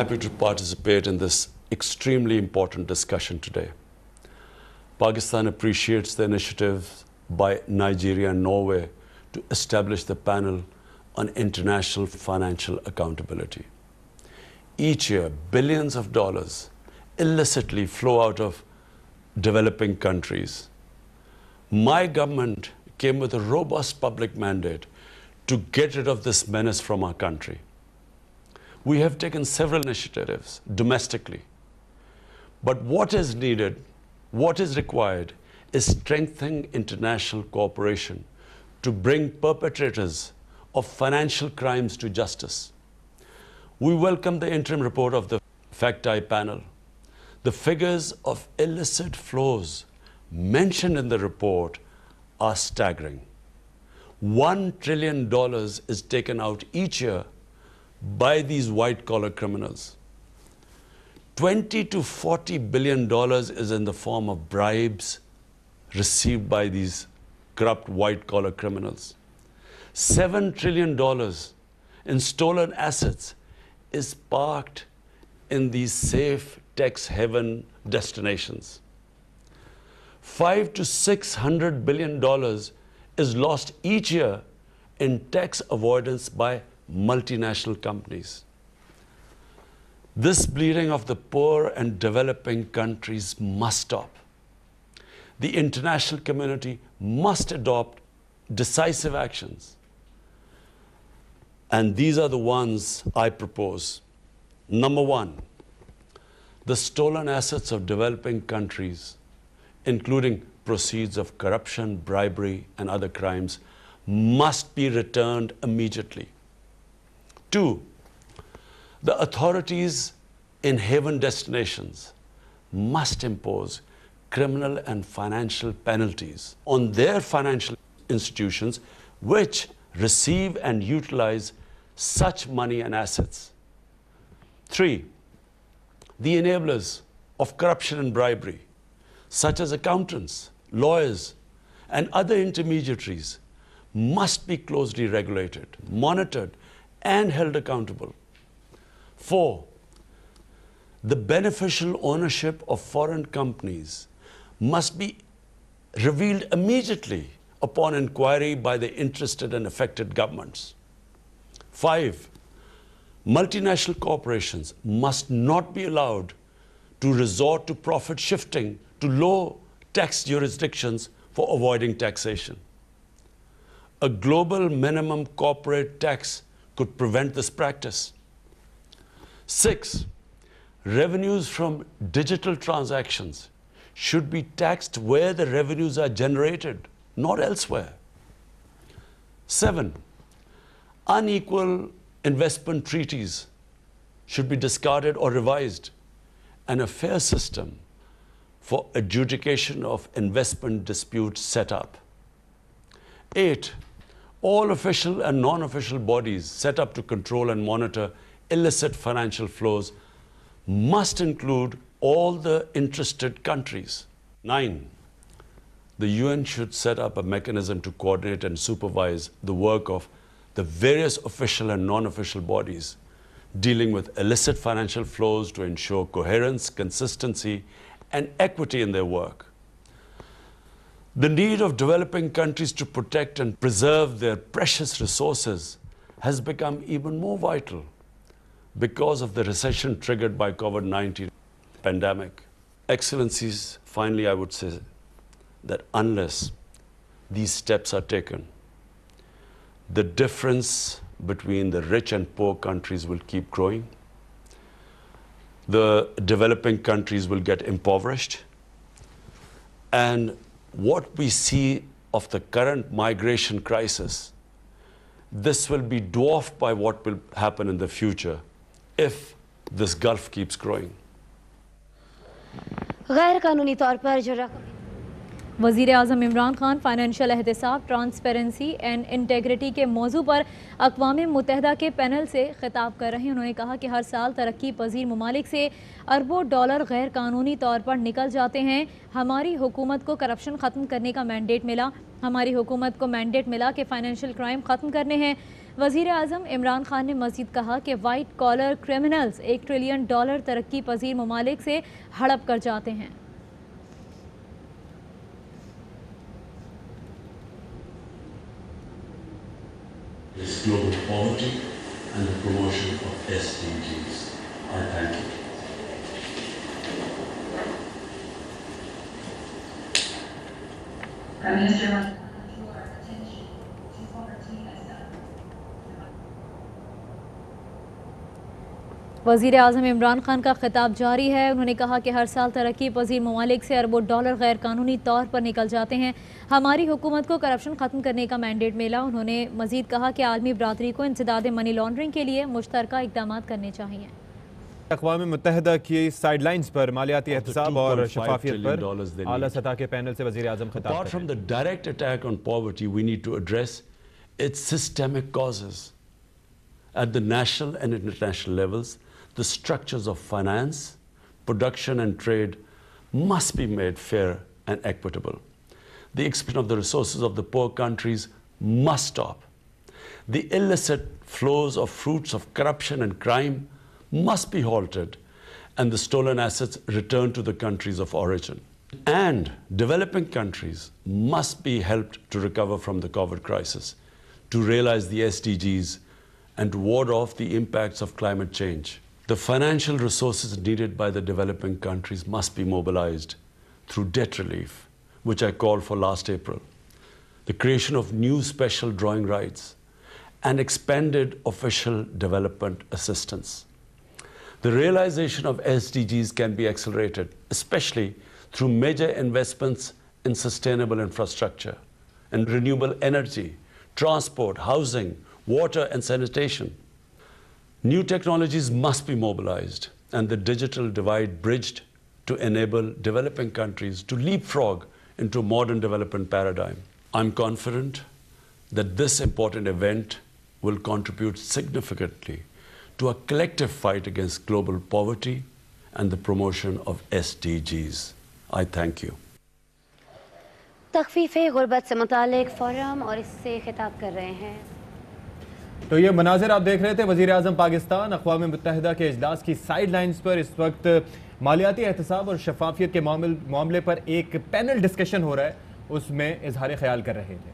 Happy to participate in this extremely important discussion today. Pakistan appreciates the initiative by Nigeria and Norway to establish the panel on international financial accountability. Each year, billions of dollars illicitly flow out of developing countries. My government came with a robust public mandate to get rid of this menace from our country. We have taken several initiatives domestically, but what is needed, what is required, is strengthening international cooperation to bring perpetrators of financial crimes to justice. We welcome the interim report of the FACT-I panel. The figures of illicit flows mentioned in the report are staggering. $1 trillion is taken out each year by these white-collar criminals. $20 to $40 billion is in the form of bribes received by these corrupt white-collar criminals. $7 trillion in stolen assets is parked in these safe tax haven destinations. $500 to $600 billion is lost each year in tax avoidance by multinational companies. This bleeding of the poor and developing countries must stop. The international community must adopt decisive actions. And these are the ones I propose. Number one, the stolen assets of developing countries, including proceeds of corruption, bribery, and other crimes, must be returned immediately. Two, the authorities in haven destinations must impose criminal and financial penalties on their financial institutions which receive and utilize such money and assets. Three, the enablers of corruption and bribery, such as accountants, lawyers, and other intermediaries, must be closely regulated, monitored, and held accountable. Four, the beneficial ownership of foreign companies must be revealed immediately upon inquiry by the interested and affected governments. Five, multinational corporations must not be allowed to resort to profit shifting to low tax jurisdictions for avoiding taxation. A global minimum corporate tax could prevent this practice. Six, revenues from digital transactions should be taxed where the revenues are generated, not elsewhere. Seven, unequal investment treaties should be discarded or revised, and a fair system for adjudication of investment disputes set up. Eight, all official and non-official bodies set up to control and monitor illicit financial flows must include all the interested countries. Nine, the UN should set up a mechanism to coordinate and supervise the work of the various official and non-official bodies dealing with illicit financial flows to ensure coherence, consistency, and equity in their work. The need of developing countries to protect and preserve their precious resources has become even more vital because of the recession triggered by COVID-19 pandemic. Excellencies, finally, I would say that unless these steps are taken, the difference between the rich and poor countries will keep growing. The developing countries will get impoverished. And what we see of the current migration crisis, this will be dwarfed by what will happen in the future if this gulf keeps growing. गैर कानूनी तौर पर जो वज़ीर आज़म Imran Khan financial एहतसाब, transparency and integrity के मौजू पर अक़वाम मुत्तहिदा के पैनल से खिताब कर रहे हैं। उन्होंने कहा कि हर साल तरक्की पजीर ममालिक से अरबों डॉलर गैर कानूनी तौर पर निकल जाते हैं। हमारी हुकूमत को करप्शन ख़त्म करने का मैंडेट मिला। हमारी हुकूमत को मैंडेट मिला कि फ़ाइनेंशियल क्राइम ख़त्म करने हैं। वज़ीर आज़म इमरान खान ने मज़ीद कहा कि वाइट कॉलर क्रिमिनल्स $1 ट्रिलियन तरक्की पजीर ममालिक से हड़प कर जाते हैं। Global poverty and the promotion of SDGs. I thank you. Prime Minister wants to draw our attention to poverty as a वज़ीर आज़म इमरान खान का खिताब जारी है। उन्होंने कहा कि हर साल तरक्की पजीर ममालिक से अरबों डॉलर गैर कानूनी तौर पर निकल जाते हैं। हमारी हुकूमत को करप्शन ख़त्म करने का मैंडेट मिला। उन्होंने मज़ीद कहा कि आलमी बरादरी को इंसदाद मनी लॉन्ड्रिंग के लिए मुश्तरका इक़दाम करने चाहिए। अक़वाम मुत्तहिदा की साइडलाइंस पर मालियाती एहतसाब और शफाफियत पर आला सतह के पैनल से वज़ीर आज़म खिताब। Apart from the direct attack on poverty, we need to address its systemic causes. At the national and international levels, the structures of finance, production and trade must be made fair and equitable. The exploitation of the resources of the poor countries must stop. The illicit flows of fruits of corruption and crime must be halted, and the stolen assets returned to the countries of origin. And developing countries must be helped to recover from the COVID crisis, to realize the SDGs, and to ward off the impacts of climate change. The financial resources needed by the developing countries must be mobilized through debt relief, which I called for last April, the creation of new special drawing rights, and expanded official development assistance. The realization of SDGs can be accelerated, especially through major investments in sustainable infrastructure and renewable energy, transport, housing, water and sanitation. New technologies must be mobilized and the digital divide bridged to enable developing countries to leapfrog into a modern development paradigm. I'm confident that this important event will contribute significantly to a collective fight against global poverty and the promotion of SDGs. I thank you. तख़फ़ीफ़ गुर्बत से मुतालिक forum और इससे खिताब कर रहे हैं। तो ये मनाजिर आप देख रहे थे। वज़ीर आज़म पाकिस्तान अक़वाम मुत्तहिदा के इजलास की साइड लाइन्स पर इस वक्त मालियाती एहतसाब और शफाफियत के मामले पर एक पैनल डिस्कशन हो रहा है, उसमें इजहार ख्याल कर रहे थे।